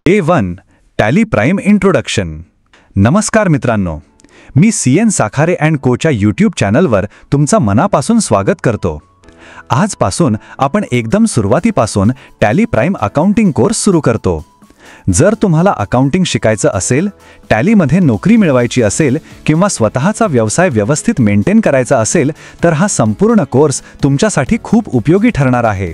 A1 tally prime introduction. नमस्कार मित्रांनो, मी CN साखारे and कोच्या YouTube चॅनलवर तुमचा मनापासून स्वागत करतो. आजपासून आपण एकदम सुरुवातीपासून टॅली प्राईम अकाउंटिंग कोर्स सुरू करतो. जर तुम्हाला अकाउंटिंग शिकायचं असेल, टॅलीमध्ये नोकरी मिळवायची असेल किंवा स्वतःचा व्यवसाय व्यवस्थित मेंटेन करायचा असेल, तर हा संपूर्ण कोर्स तुमच्यासाठी खूप उपयोगी ठरणार आहे.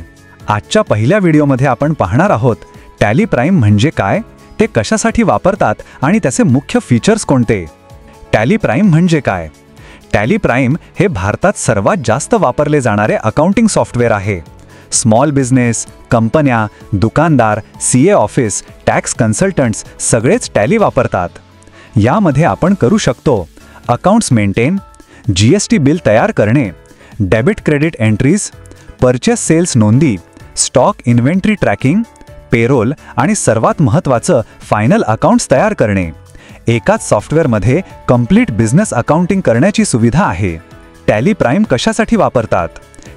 आजच्या पहिल्या व्हिडिओमध्ये आपण पाहणार आहोत टॅली प्राईम म्हणजे काय, ते कशासाठी वापरतात आणि त्याचे मुख्य फीचर्स कोणते. टॅली प्राईम म्हणजे काय? टॅली प्राईम हे भारतात सर्वात जास्त वापरले जाणारे अकाउंटिंग सॉफ्टवेअर आहे. स्मॉल बिझनेस, कंपन्या, दुकानदार, CA ऑफिस, टॅक्स कन्सल्टंट्स सगळेच टॅली वापरतात. यामध्ये आपण करू शकतो अकाउंट्स मेंटेन, GST बिल तयार करणे, debit credit entries, purchase sales नोंदी, स्टॉक इन्व्हेंटरी ट्रॅकिंग, पेरोल आणि सर्वात महत्त्वाचं फायनल अकाउंट्स तयार करणे. एकाच सॉफ्टवेअरमध्ये कंप्लीट बिझनेस अकाउंटिंग करण्याची सुविधा आहे. टॅली प्राईम कशासाठी वापरतात?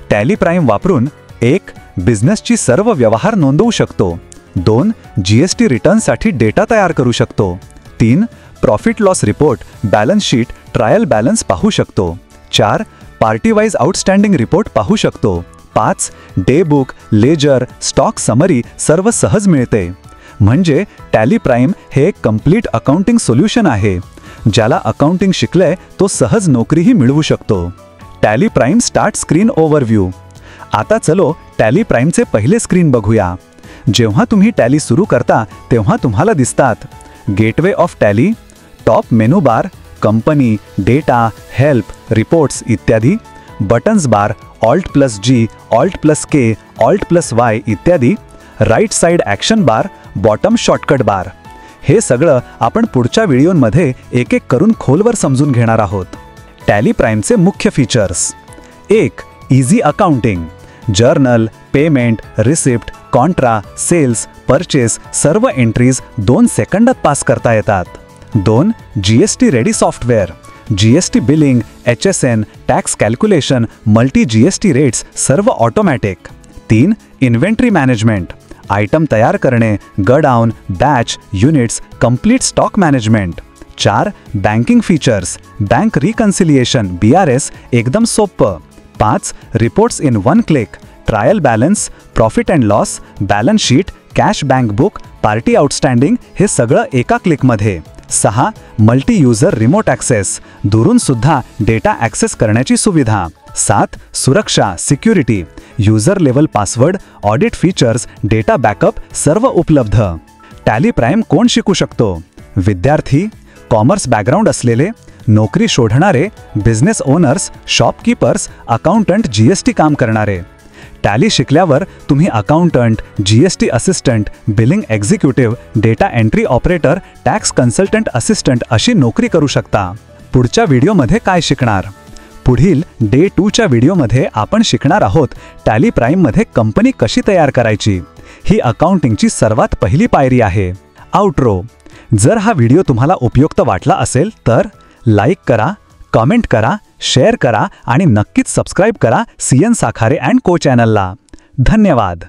टॅली प्राईम वापरून 1. बिझनेसची सर्व व्यवहार नोंदवू शकतो. 2. GST रिटर्नसाठी डेटा तयार करू शकतो. 3. Profit loss report, balance sheet, trial balance पाहू शकतो. 4. पार्टी वाईज आउटस्टँडिंग रिपोर्ट पाहू शकतो. 5. Day book, ledger, stock summary सर्व सहज मिळते. म्हणजे टॅली प्राईम हे एक कंप्लीट अकाउंटिंग सोल्युशन आहे. ज्याला अकाउंटिंग शिकलंय तो सहज नोकरीही मिळवू शकतो. Tally prime start screen overview. आता चलो टॅली प्राईमचे पहिले स्क्रीन बघूया. जेव्हा तुम्ही टॅली सुरू करता तेव्हा तुम्हाला दिसतात gateway of tally, top menu bar, company, data, help, reports इत्यादी, बटन्स बार, Alt+G, Alt+K, Alt+Y इत्यादी, राईट साइड ॲक्शन बार, बॉटम शॉर्टकट बार. हे सगळं आपण पुढच्या व्हिडिओमध्ये एक एक करून खोलवर समजून घेणार आहोत. टॅली प्राईमचे मुख्य features. 1. Easy accounting. Journal, payment, receipt, contra, sales, purchase सर्व एंट्रीज 2 सेकंदात पास करता येतात. 2. GST ready software. GST billing, HSN, tax calculation, multi GST rates सर्व ऑटोमॅटिक. 3. Inventory management. आयटम तयार करणे, godown, batch, units, complete stock management. 4. Banking features. Bank reconciliation, BRS एकदम सोपं. 5. Reports in 1 click. Trial balance, profit and loss, balance sheet, cash bank book, party outstanding हे सगळं एका क्लिकमध्ये. 6. Multi user remote access. दुरून सुद्धा data access करण्याची सुविधा. 7. सुरक्षा, security. User level password, audit features, data backup सर्व उपलब्ध. टॅली प्राईम कोण शिकू शकतो? विद्यार्थी, कॉमर्स बॅकग्राऊंड असलेले, नोकरी शोधणारे, business owners, shopkeepers, accountant, GST काम करणारे. टॅली शिकल्यावर तुम्ही accountant, GST assistant, billing executive, data entry operator, tax consultant assistant अशी नोकरी करू शकता. पुढच्या व्हिडिओमध्ये काय शिकणार? पुढील डे 2च्या व्हिडिओमध्ये आपण शिकणार आहोत टॅली प्राईममध्ये कंपनी कशी तयार करायची. ही अकाउंटिंगची सर्वात पहिली पायरी आहे. आउट्रो. जर हा व्हिडिओ तुम्हाला उपयुक्त वाटला असेल तर लाईक करा, कमेंट करा, शेअर करा आणि नक्कीच सबस्क्राईब करा CN साखारे अँड को चॅनलला. धन्यवाद.